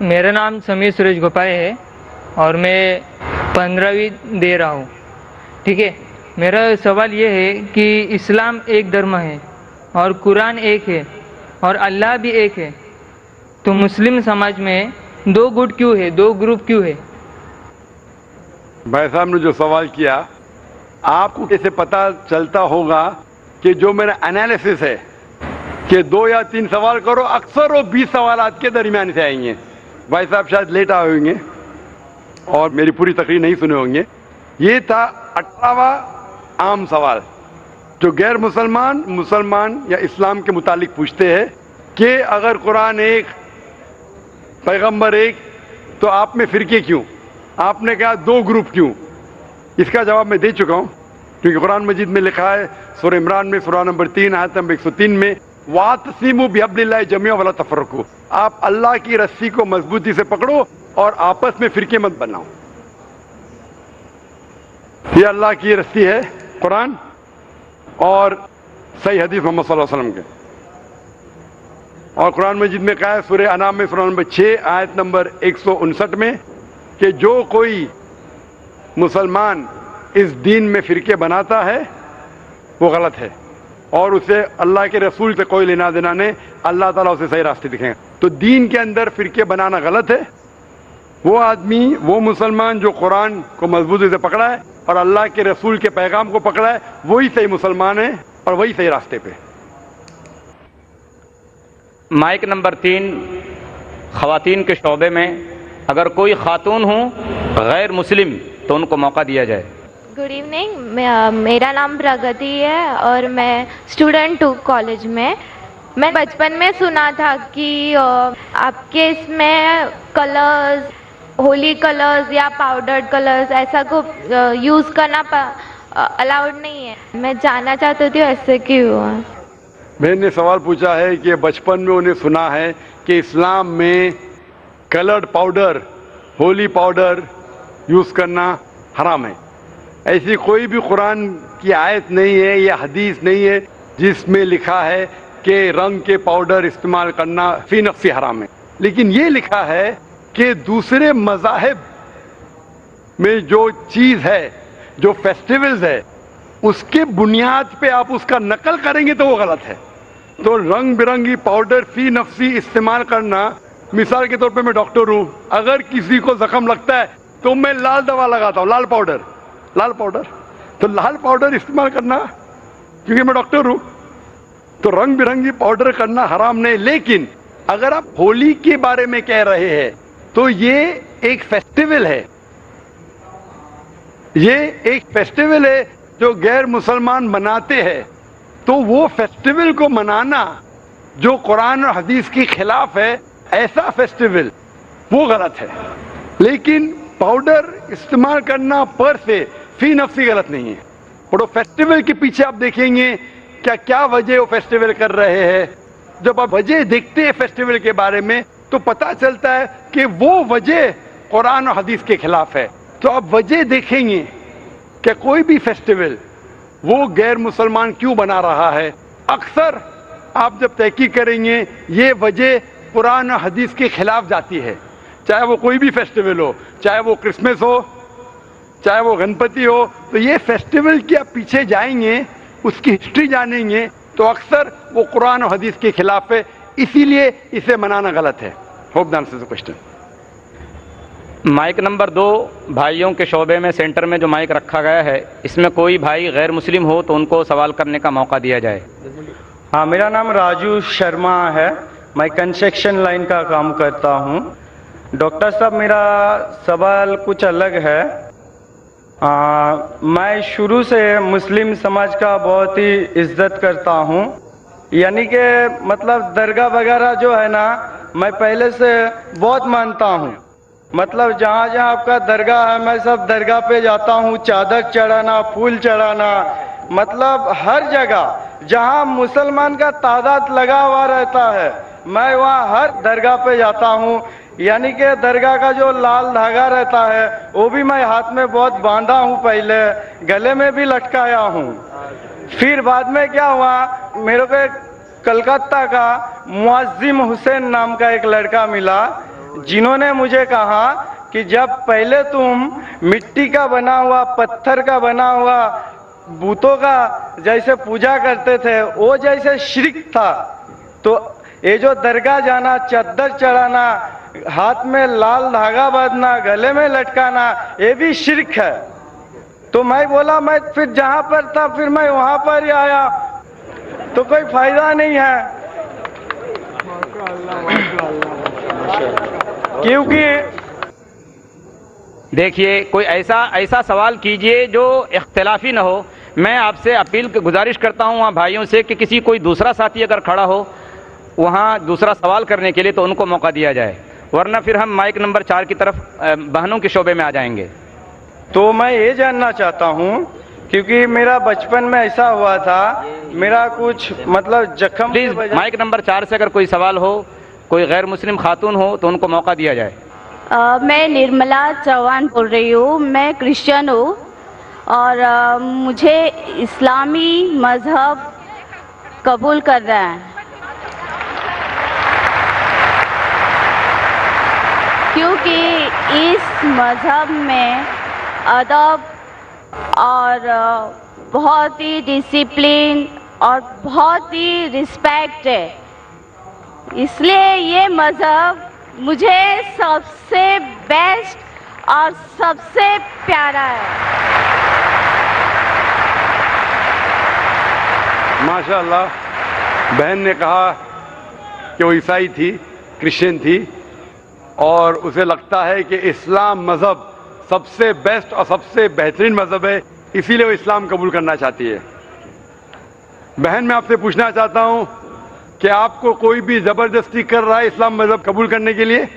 میرا نام سمیر سورج گوپائے ہے اور میں 15ویں دے رہا ہوں. ٹھیک ہے، میرا سوال یہ ہے کہ اسلام ایک دھرم ہے اور قرآن ایک ہے اور اللہ بھی ایک ہے، تو مسلم سماج میں دو گٹ کیوں ہے، دو گروپ کیوں ہے؟ بھائی صاحب نے جو سوال کیا، آپ کو اسے پتہ چلتا ہوگا کہ جو میرا انالیسس ہے کہ 2 یا 3 سوال کرو، اکثر وہ 20 سوالات کے درمیان سے آئیں گے. بھائی صاحب شاید لیٹ آئے ہوئیں گے اور میری پوری تقریر نہیں سنے ہوں گے. یہ تھا 18واں عام سوال جو غیر مسلمان یا اسلام کے متعلق پوچھتے ہیں کہ اگر قرآن ایک، پیغمبر ایک، تو آپ میں فرقے کیوں؟ آپ نے کہا 2 گروپ کیوں؟ اس کا جواب میں دے چکا ہوں، کیونکہ قرآن مجید میں لکھا ہے سورہ عمران میں سورہ نمبر 3 آیت نمبر 103 میں وَاعْتَصِمُوا بِحَبْلِ اللَّهِ جَمِيعًا وَلَا تَفَرَّقُوا، آپ اللہ کی رسی کو مضبوطی سے پکڑو اور آپس میں فرقے مت بناؤ. یہ اللہ کی رسی ہے قرآن اور صحیح حدیث محمد صلی اللہ علیہ وسلم کے. اور قرآن مجید میں کہا ہے سورہ انعام میں سورہ نمبر 6 آیت نمبر 159 میں کہ جو کوئی مسلمان اس دین میں فرقے بناتا ہے وہ غلط ہے اور اسے اللہ کے رسول سے کوئی لینا دینا نہیں، اللہ تعالیٰ اسے صحیح راستے دکھائیں گے. تو دین کے اندر فرقے بنانا غلط ہے. وہ آدمی، وہ مسلمان جو قرآن کو مضبوطی سے پکڑا ہے اور اللہ کے رسول کے پیغام کو پکڑا ہے، وہی صحیح مسلمان ہے اور وہی صحیح راستے پہ. مائک نمبر 3، خواتین کے شعبے میں اگر کوئی خاتون ہوں غیر مسلم تو ان کو موقع دیا جائے. گڈ ایوننگ، میرا نام پرگتی ہے اور میں اسٹوڈنٹ ہوں کالج میں. میں بچپن میں سنا تھا کہ آپ کے اس میں کلرز، ہولی کلرز یا پاؤڈرڈ کلرز ایسا کو یوز کرنا الاؤڈ نہیں ہے. میں جاننا چاہتی تھی ایسے کیوں ہے؟ بہن نے سوال پوچھا ہے کہ بچپن میں انہیں سنا ہے کہ اسلام میں coloured powder, Holi powder use کرنا حرام ہے. ایسی کوئی بھی قرآن کی آیت نہیں ہے یا حدیث نہیں ہے جس میں لکھا ہے کہ رنگ کے پاؤڈر استعمال کرنا فی نفسی حرام ہے. لیکن یہ لکھا ہے کہ دوسرے مذاہب میں جو چیز ہے، جو فیسٹیولز ہے، اس کے بنیاد پہ آپ اس کا نقل کریں گے تو وہ غلط ہے. تو رنگ برنگی پاؤڈر فی نفسی استعمال کرنا، مثال کے طور پہ میں ڈاکٹر ہوں، اگر کسی کو زخم لگتا ہے تو میں لال دوا لگاتا ہوں، لال پاؤڈر. تو لال پاؤڈر استعمال کرنا، کیونکہ میں ڈاکٹر ہوں، تو رنگ برنگی پاؤڈر کرنا حرام نہیں. لیکن اگر آپ ہولی کے بارے میں کہہ رہے ہیں تو یہ ایک فیسٹیول ہے، یہ ایک فیسٹیول ہے جو غیر مسلمان مناتے ہیں. تو وہ فیسٹیول کو منانا جو قرآن اور حدیث کے خلاف ہے، ایسا فیسٹیول وہ غلط ہے. لیکن پاؤڈر استعمال کرنا پر سے فی نفسی غلط نہیں ہے. اور وہ فیسٹیول کے پیچھے آپ دیکھیں گے کیا وجہ وہ فیسٹیول کر رہے ہیں. جب آپ وجہ دیکھتے ہیں فیسٹیول کے بارے میں تو پتہ چلتا ہے کہ وہ وجہ قرآن اور حدیث کے خلاف ہے. تو آپ وجہ دیکھیں گے کہ کوئی بھی فیسٹیول وہ غیر مسلمان کیوں بنا رہا ہے. اکثر آپ جب تحقیق کریں گے یہ وجہ قرآن اور حدیث کے خلاف جاتی ہے. چاہے وہ کوئی بھی فیسٹیول ہو، چاہے وہ کرسمس ہو، چاہے وہ گنپتی ہو، تو یہ فیسٹیول کے آپ پیچھے جائیں گے، اس کی ہسٹری جانیں گے تو اکثر وہ قرآن و حدیث کے خلاف ہے. اسی لیے اسے منانا غلط ہے. Hope that answers the question. Mic number 2، بھائیوں کے شعبے میں سینٹر میں جو مائک رکھا گیا ہے اس میں کوئی بھائی غیر مسلم ہو تو ان کو سوال کرنے کا موقع دیا جائے. ہاں، میرا نام راجو شرما ہے، میں کنسٹرکشن لائن کا کام کرتا ہوں. ڈاکٹر صاحب، میرا سوال کچھ الگ ہے. میں شروع سے مسلم سماج کا بہت ہی عزت کرتا ہوں، یعنی کہ مطلب درگاہ وغیرہ جو ہے نا، میں پہلے سے بہت مانتا ہوں. مطلب جہاں جہاں آپ کا درگاہ ہے میں سب درگاہ پہ جاتا ہوں، چادر چڑھانا، پھول چڑھانا، مطلب ہر جگہ جہاں مسلمان کا تعداد لگا ہوا رہتا ہے میں وہاں ہر درگاہ پہ جاتا ہوں. یعنی کہ درگاہ کا جو لال دھاگا رہتا ہے وہ بھی میں ہاتھ میں بہت باندھا ہوں، پہلے گلے میں بھی لٹکایا ہوں. پھر بعد میں کیا ہوا، میرے کو ایک کلکتہ کا معظم حسین نام کا ایک لڑکا ملا. जिन्होंने मुझे कहा कि जब पहले तुम मिट्टी का बना हुआ, पत्थर का बना हुआ, बूतों का जैसे पूजा करते थे, वो जैसे शिर्क था, तो ये जो दरगाह जाना, चद्दर चढ़ाना, हाथ में लाल धागा बांधना, गले में लटकाना, ये भी शिर्क है। तो मैं बोला, मैं फिर जहां पर था फिर मैं वहां पर ही आया, तो कोई फायदा नहीं है, क्योंकि देखिए, कोई ऐसा सवाल कीजिए जो इख्तिलाफी ना हो। मैं आपसे अपील गुजारिश करता हूँ वहाँ भाइयों से कि किसी कोई दूसरा साथी अगर खड़ा हो वहाँ दूसरा सवाल करने के लिए तो उनको मौका दिया जाए, वरना फिर हम माइक नंबर 4 की तरफ बहनों के शोबे में आ जाएंगे। तो मैं ये जानना चाहता हूँ, क्योंकि मेरा बचपन में ऐसा हुआ था, मेरा कुछ मतलब जख्म। प्लीज माइक नंबर 4 से अगर कोई सवाल हो, कोई गैर मुस्लिम खातून हो तो उनको मौका दिया जाए। मैं निर्मला चौहान बोल रही हूँ, मैं क्रिश्चियन हूँ और मुझे इस्लामी मज़हब कबूल कर रहा है, क्योंकि इस मज़हब में अदब और बहुत ही डिसिप्लिन और बहुत ही रिस्पेक्ट है, इसलिए ये मज़हब मुझे सबसे बेस्ट और सबसे प्यारा है। माशाअल्लाह, बहन ने कहा कि वो ईसाई थी, क्रिश्चियन थी, और उसे लगता है कि इस्लाम मज़हब सबसे बेस्ट और सबसे बेहतरीन मज़हब है, इसीलिए वो इस्लाम कबूल करना चाहती है। बहन, मैं आपसे पूछना चाहता हूँ कि आपको कोई भी ज़बरदस्ती कर रहा है इस्लाम मज़हब कबूल करने के लिए?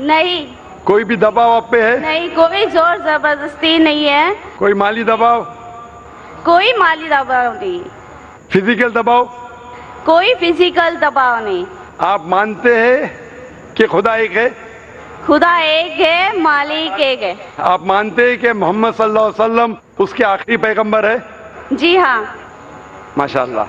नहीं, कोई भी दबाव आप पे है? नहीं, कोई जोर जबरदस्ती नहीं है, कोई माली दबाव? कोई माली दबाव नहीं, फिजिकल दबाव? कोई फिजिकल दबाव नहीं। आप मानते हैं कि खुदा एक है? खुदा एक है, मालिक एक है। आप मानते हैं कि मोहम्मद सल्लल्लाहु अलैहि वसल्लम उसके आखिरी पैगंबर है? जी हाँ। माशाअल्लाह।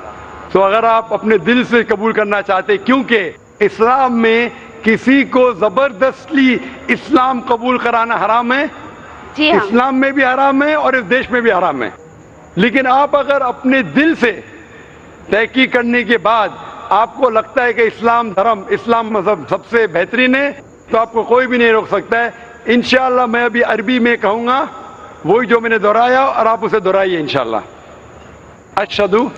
तो अगर आप अपने दिल से कबूल करना चाहते, क्योंकि इस्लाम में किसी को जबरदस्ती इस्लाम कबूल कराना हराम है, जी हाँ। इस्लाम में भी हराम है और इस देश में भी हराम है। लेकिन आप अगर अपने दिल से तहकीक करने के बाद आपको लगता है कि इस्लाम धर्म, इस्लाम मजहब सबसे बेहतरीन है, तो आपको कोई भी नहीं रोक सकता है। इंशाअल्लाह मैं अभी अरबी में कहूँगा वही जो मैंने दोहराया, और आप उसे दोहराइए इंशाअल्लाह। अशहदु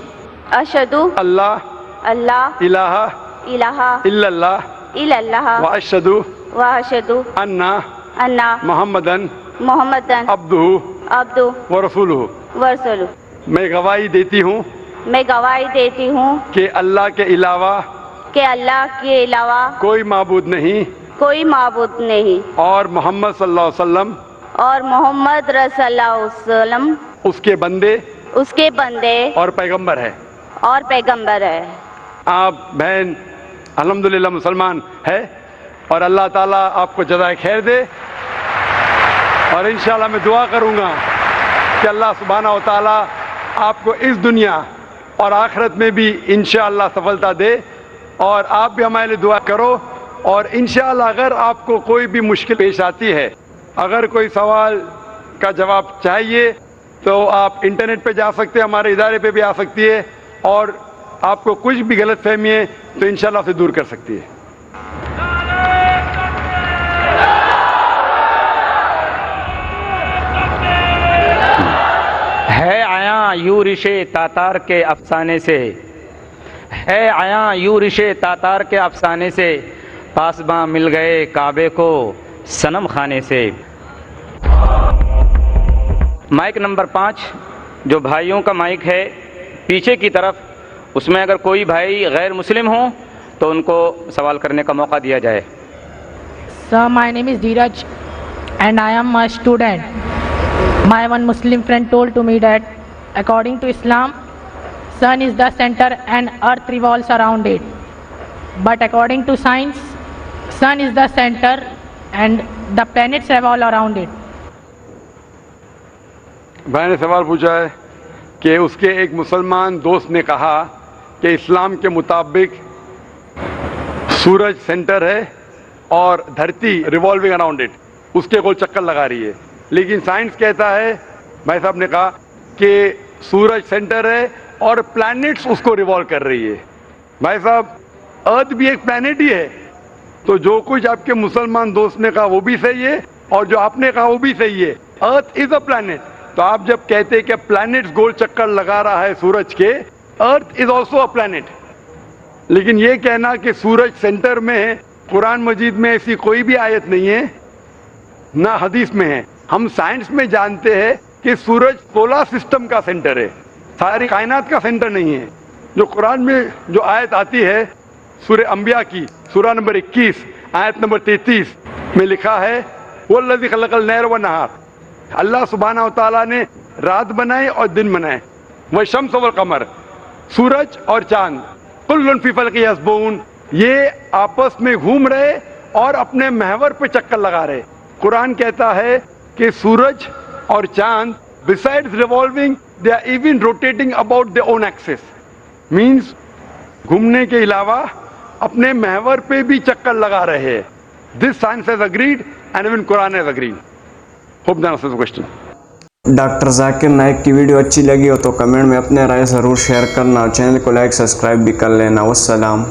अशहदु अल्लाह अल्लाह इलाहा इलाहा इल्लल्लाह इल्लल्लाह व अशहदु व अशहदु अन्ना अन्ना मुहम्मदन मोहम्मदन अब्दुहु अब्दु व रसूलुहु। व रसूलुहु। मैं गवाही देती हूँ मैं गवाही देती हूँ कि अल्लाह के अलावा कि अल्लाह के अलावा कोई माबूद नहीं कोई माबूद नहीं, और मोहम्मद सल्लल्लाहु अलैहि वसल्लम और मोहम्मद रसल्लल्लाहु अलैहि वसल्लम उसके बंदे उसके बंदे और पैगंबर है। और पैगंबर है। आप बहन अल्हम्दुलिल्लाह मुसलमान है, और अल्लाह ताला आपको जज़ाए खैर दे। और इंशाअल्लाह मैं दुआ करूँगा कि अल्लाह सुब्हानहू व तआला आपको इस दुनिया और आखिरत में भी इंशाअल्लाह सफलता दे। और आप भी हमारे लिए दुआ करो, और इंशाअल्लाह अगर आपको कोई भी मुश्किल पेश आती है, अगर कोई सवाल का जवाब चाहिए, तो आप इंटरनेट पे जा सकते हैं, हमारे इदारे पे भी आ सकती है, और आपको कुछ भी गलतफहमी है तो इंशाअल्लाह से दूर कर सकती है। है आया यूं रिशे तातार के अफसाने से, है आया यूं रिशे तातार के अफसाने से, पासबां मिल गए काबे को सनम खाने से। माइक नंबर 5 जो भाइयों का माइक है पीछे की तरफ, उसमें अगर कोई भाई गैर मुस्लिम हो तो उनको सवाल करने का मौका दिया जाए। Sir, my name is Dheeraj and I am a student. My one Muslim friend told to me that according to Islam, sun is the center and earth revolves around it. But according to science, sun is the center and the planets revolve around it. भाई ने सवाल पूछा है कि उसके एक मुसलमान दोस्त ने कहा कि इस्लाम के मुताबिक सूरज सेंटर है और धरती रिवॉल्विंग अराउंड इट, उसके गोल चक्कर लगा रही है। लेकिन साइंस कहता है, भाई साहब ने कहा कि सूरज सेंटर है और प्लैनेट्स उसको रिवॉल्व कर रही है। भाई साहब, अर्थ भी एक प्लैनेट ही है। तो जो कुछ आपके मुसलमान दोस्त ने कहा वो भी सही है और जो आपने कहा वो भी सही है। Earth is a planet. तो आप जब कहते हैं कि प्लैनेट्स गोल चक्कर लगा रहा है सूरज के, earth is also a planet. लेकिन ये कहना कि सूरज सेंटर में है, कुरान मजीद में ऐसी कोई भी आयत नहीं है, ना हदीस में है। हम साइंस में जानते हैं कि सूरज सोलर सिस्टम का सेंटर है, सारी कायनात का सेंटर नहीं है। जो कुरान में जो आयत आती है सूरह अंबिया की, सूरह नंबर 21 आयत नंबर 33 में लिखा है, वल्लज़ी खलक़ल लैल व नहार, अल्लाह सुब्हानहू व तआला ने रात बनाए और दिन बनाए, व शम्स वल कमर, सूरज और चांद, कुल्लुन फी फ़ल्क़ि यस्बहून, ये आपस में घूम रहे और अपने महवर पे चक्कर लगा रहे। कुरान कहता है कि सूरज और चांद besides revolving they are even rotating about their own axis, means घूमने के अलावा अपने महवर पे भी चक्कर लगा रहे हैं। This science has agreed and even Quran has agreed. Hope that answers the question. Doctor Zakir Naik की वीडियो अच्छी लगी हो तो कमेंट में अपने राय ज़रूर शेयर करना और चैनल को लाइक सब्सक्राइब भी कर लेना। वस्सलाम।